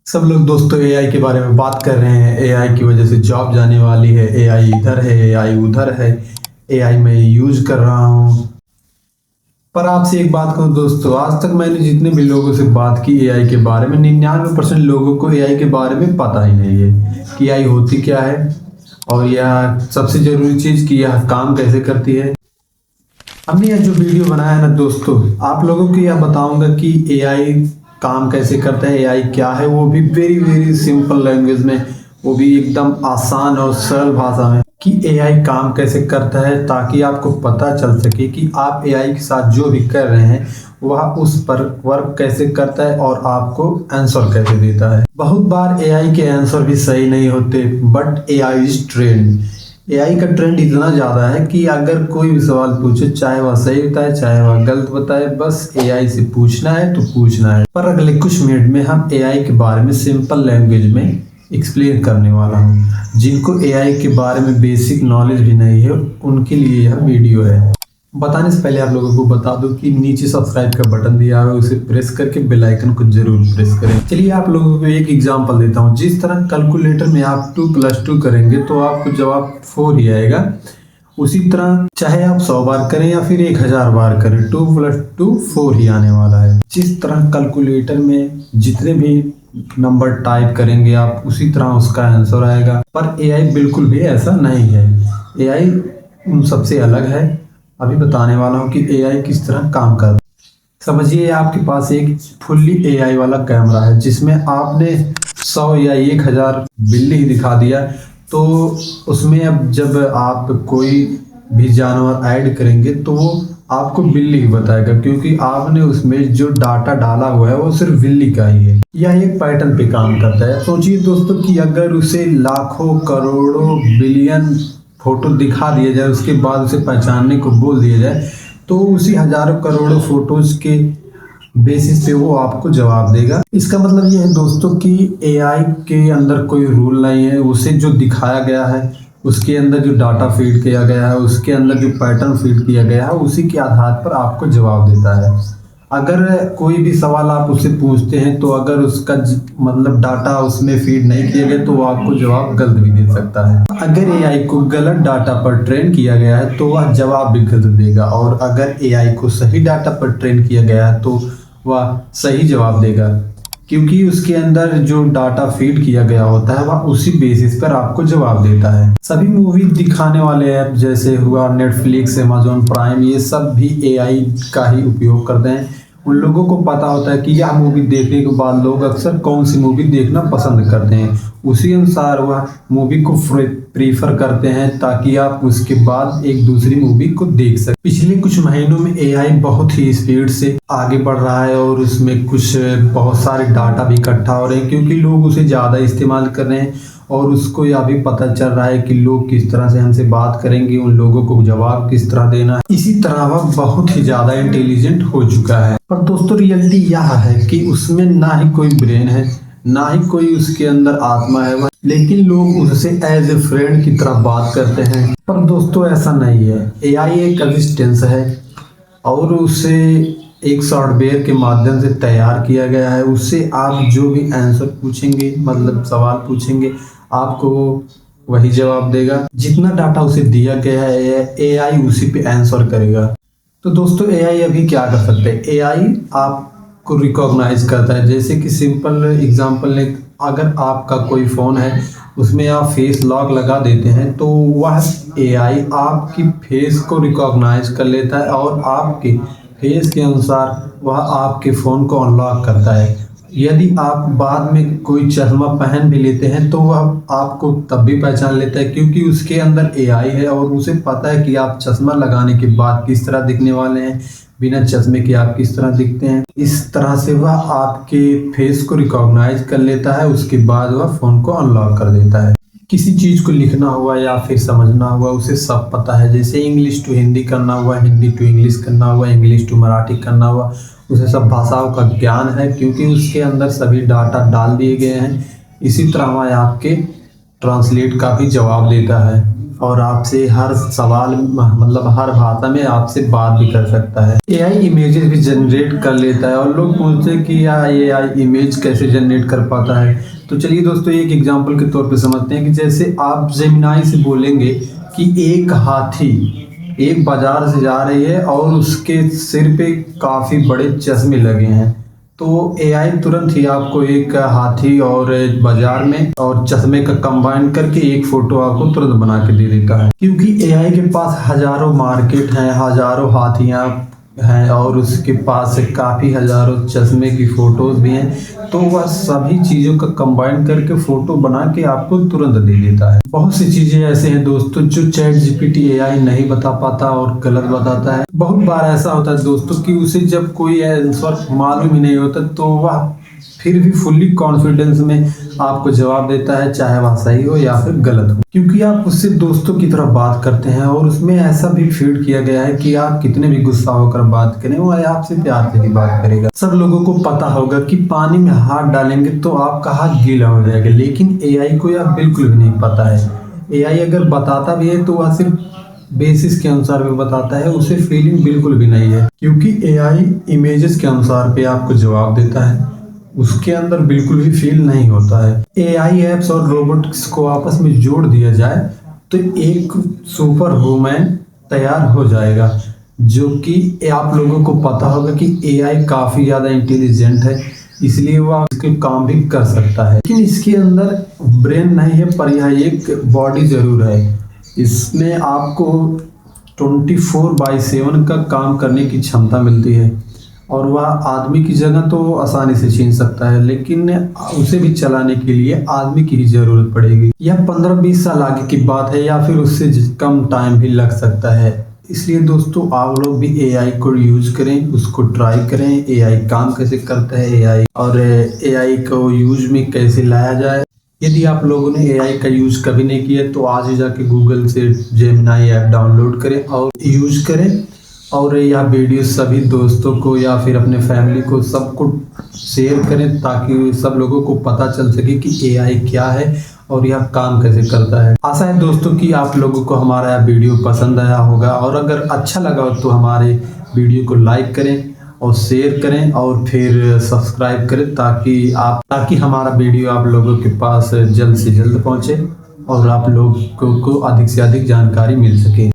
सब लोग दोस्तों एआई के बारे में बात कर रहे हैं। एआई की वजह से जॉब जाने वाली है। एआई इधर है, एआई उधर है। एआई मैं यूज कर रहा हूँ। पर आपसे एक बात कहूँ दोस्तों, आज तक मैंने जितने भी लोगों से बात की एआई के बारे में 99% लोगों को एआई के बारे में पता ही नहीं है कि एआई होती क्या है, और यह सबसे जरूरी चीज़ कि यह काम कैसे करती है। हमने यह जो वीडियो बनाया है ना दोस्तों, आप लोगों को यह बताऊंगा कि एआई काम कैसे करता है, एआई क्या है, वो भी वेरी वेरी सिंपल लैंग्वेज में, वो भी एकदम आसान और सरल भाषा में कि एआई काम कैसे करता है, ताकि आपको पता चल सके कि आप एआई के साथ जो भी कर रहे हैं वह उस पर वर्क कैसे करता है और आपको आंसर कैसे देता है। बहुत बार एआई के आंसर भी सही नहीं होते, but AI is trend. AI का ट्रेंड इतना ज़्यादा है कि अगर कोई भी सवाल पूछे, चाहे वह सही बताए चाहे वह गलत बताए, बस एआई से पूछना है तो पूछना है। पर अगले कुछ मिनट में हम एआई के बारे में सिंपल लैंग्वेज में एक्सप्लेन करने वाला हूँ। जिनको एआई के बारे में बेसिक नॉलेज भी नहीं है उनके लिए यह वीडियो है। बताने से पहले आप लोगों को बता दूं कि नीचे सब्सक्राइब का बटन दिया है, उसे प्रेस करके बेल आइकन को जरूर प्रेस करें। चलिए आप लोगों को एक एग्जांपल देता हूं। जिस तरह कैलकुलेटर में आप 2 + 2 करेंगे तो आपको जवाब 4 ही आएगा, उसी तरह चाहे आप 100 बार करें या फिर 1000 बार करें, 2 + 2 4 ही आने वाला है। जिस तरह कैलकुलेटर में जितने भी नंबर टाइप करेंगे आप, उसी तरह उसका आंसर आएगा। पर एआई बिल्कुल भी ऐसा नहीं है। एआई उन सबसे अलग है। अभी बताने वाला हूँ कि एआई किस तरह काम करता है। समझिए आपके पास एक फुल्ली एआई वाला कैमरा है, जिसमें आपने 100 या 1000 बिल्ली ही दिखा दिया, तो उसमें अब जब आप कोई भी जानवर ऐड करेंगे तो वो आपको बिल्ली ही बताएगा, क्योंकि आपने उसमें जो डाटा डाला हुआ है वो सिर्फ बिल्ली का ही है। यह एक पैटर्न पे काम करता है। सोचिए दोस्तों कि अगर उसे लाखों करोड़ों बिलियन फोटो दिखा दिया जाए, उसके बाद उसे पहचानने को बोल दिया जाए, तो उसी हजारों करोड़ों फोटोज के बेसिस पे वो आपको जवाब देगा। इसका मतलब ये है दोस्तों कि एआई के अंदर कोई रूल नहीं है। उसे जो दिखाया गया है, उसके अंदर जो डाटा फीड किया गया है, उसके अंदर जो पैटर्न फीड किया गया है, उसी के आधार पर आपको जवाब देता है। अगर कोई भी सवाल आप उससे पूछते हैं, तो अगर उसका मतलब डाटा उसमें फीड नहीं किया गया, तो वो आपको जवाब गलत भी दे सकता है। अगर एआई को गलत डाटा पर ट्रेन किया गया है तो वह जवाब भी गलत देगा, और अगर एआई को सही डाटा पर ट्रेन किया गया है तो वह सही जवाब देगा, क्योंकि उसके अंदर जो डाटा फीड किया गया होता है वह उसी बेसिस पर आपको जवाब देता है। सभी मूवी दिखाने वाले ऐप जैसे हुआ नेटफ्लिक्स, अमेजॉन प्राइम, ये सब भी एआई का ही उपयोग करते हैं। उन लोगों को पता होता है कि यह मूवी देखने के बाद लोग अक्सर कौन सी मूवी देखना पसंद करते हैं, उसी अनुसार वह मूवी को प्रीफर करते हैं, ताकि आप उसके बाद एक दूसरी मूवी को देख सकें। पिछले कुछ महीनों में एआई बहुत ही स्पीड से आगे बढ़ रहा है, और उसमें कुछ बहुत सारे डाटा भी इकट्ठा हो रहे हैं, क्योंकि लोग उसे ज़्यादा इस्तेमाल कर रहे हैं, और उसको यह भी पता चल रहा है कि लोग किस तरह से हमसे बात करेंगे, उन लोगों को जवाब किस तरह देना है। इसी तरह वह बहुत ही ज़्यादा इंटेलिजेंट हो चुका है। पर दोस्तों रियलिटी यह है कि उसमें ना ही कोई ब्रेन है, ना ही कोई उसके अंदर आत्मा है, लेकिन लोग उससे एज ए फ्रेंड की तरह बात करते हैं। पर दोस्तों ऐसा नहीं है। एआई एक असिस्टेंस है, और उसे एक सॉफ्टवेयर के माध्यम से तैयार किया गया है। उससे आप जो भी आंसर पूछेंगे, मतलब सवाल पूछेंगे, आपको वही जवाब देगा। जितना डाटा उसे दिया गया है एआई उसी पे आंसर करेगा। तो दोस्तों एआई अभी क्या कर सकते हैं? एआई आपको रिकॉग्नाइज करता है। जैसे कि सिंपल एग्जांपल ले, अगर आपका कोई फ़ोन है, उसमें आप फेस लॉक लगा देते हैं, तो वह एआई आपकी फेस को रिकॉग्नाइज कर लेता है, और आपके फेस के अनुसार वह आपके फ़ोन को अनलॉक करता है। यदि आप बाद में कोई चश्मा पहन भी लेते हैं तो वह आपको तब भी पहचान लेता है, क्योंकि उसके अंदर एआई है, और उसे पता है कि आप चश्मा लगाने के बाद किस तरह दिखने वाले हैं, बिना चश्मे के आप किस तरह दिखते हैं। इस तरह से वह आपके फेस को रिकॉग्नाइज कर लेता है, उसके बाद वह फ़ोन को अनलॉक कर देता है। किसी चीज़ को लिखना हुआ या फिर समझना हुआ, उसे सब पता है। जैसे इंग्लिश टू हिंदी करना हुआ, हिंदी टू इंग्लिश करना हुआ, इंग्लिश टू मराठी करना हुआ, उसे सब भाषाओं का ज्ञान है, क्योंकि उसके अंदर सभी डाटा डाल दिए गए हैं। इसी तरह वह आपके ट्रांसलेट का भी जवाब देता है। और आपसे हर सवाल मतलब हर भाषा में आपसे बात भी कर सकता है। एआई इमेजेस भी जनरेट कर लेता है और लोग पूछते हैं कि यार एआई इमेज कैसे जनरेट कर पाता है। तो चलिए दोस्तों एक एग्जांपल के तौर पे समझते हैं कि जैसे आप जेमिनाई से बोलेंगे कि एक हाथी एक बाजार से जा रही है और उसके सिर पे काफ़ी बड़े चश्मे लगे हैं, तो एआई तुरंत ही आपको एक हाथी और बाजार में और चश्मे का कंबाइन करके एक फोटो आपको तुरंत बना के दे देता है। क्योंकि एआई के पास हजारों मार्केट हैं, हजारों हाथियां हैं और उसके पास काफ़ी हजारों चश्मे की फ़ोटोज़ भी हैं, तो वह सभी चीज़ों का कंबाइन करके फ़ोटो बना के आपको तुरंत दे देता है। बहुत सी चीज़ें ऐसे हैं दोस्तों जो चैट जीपीटी एआई नहीं बता पाता और गलत बताता है। बहुत बार ऐसा होता है दोस्तों कि उसे जब कोई आंसर मालूम ही नहीं होता तो वह फिर भी फुल्ली कॉन्फिडेंस में आपको जवाब देता है, चाहे वह सही हो या फिर गलत हो, क्योंकि आप उससे दोस्तों की तरह बात करते हैं और उसमें ऐसा भी फीड किया गया है कि आप कितने भी गुस्सा होकर बात करें वो आपसे प्यार से ही बात करेगा। सब लोगों को पता होगा कि पानी में हाथ डालेंगे तो आपका हाथ गीला हो जाएगा, लेकिन एआई को यह बिल्कुल भी नहीं पता है। एआई अगर बताता भी है तो वह सिर्फ बेसिस के अनुसार भी बताता है, उसे फीलिंग बिल्कुल भी नहीं है, क्योंकि एआई इमेजेस के अनुसार पे आपको जवाब देता है, उसके अंदर बिल्कुल भी फील नहीं होता है। एआई एप्स और रोबोटिक्स को आपस में जोड़ दिया जाए तो एक सुपर वुमैन तैयार हो जाएगा, जो कि आप लोगों को पता होगा कि एआई काफ़ी ज़्यादा इंटेलिजेंट है, इसलिए वह इसके काम भी कर सकता है, लेकिन इसके अंदर ब्रेन नहीं है पर यह एक बॉडी ज़रूर है। इसमें आपको 24/7 का काम करने की क्षमता मिलती है और वह आदमी की जगह तो आसानी से छीन सकता है, लेकिन उसे भी चलाने के लिए आदमी की ही ज़रूरत पड़ेगी। यह 15-20 साल आगे की बात है या फिर उससे कम टाइम भी लग सकता है। इसलिए दोस्तों आप लोग भी एआई को यूज़ करें, उसको ट्राई करें, एआई काम कैसे करता है एआई और एआई को यूज में कैसे लाया जाए। यदि आप लोगों ने एआई का यूज़ कभी नहीं किया तो आज ही जाके गूगल से जेमिनाई ऐप डाउनलोड करें और यूज़ करें और यह वीडियो सभी दोस्तों को या फिर अपने फैमिली को सबको शेयर करें, ताकि सब लोगों को पता चल सके कि एआई क्या है और यह काम कैसे करता है। आशा है दोस्तों कि आप लोगों को हमारा यह वीडियो पसंद आया होगा और अगर अच्छा लगा हो तो हमारे वीडियो को लाइक करें और शेयर करें और फिर सब्सक्राइब करें, ताकि हमारा वीडियो आप लोगों के पास जल्द से जल्द पहुंचे और आप लोगों को अधिक से अधिक जानकारी मिल सके।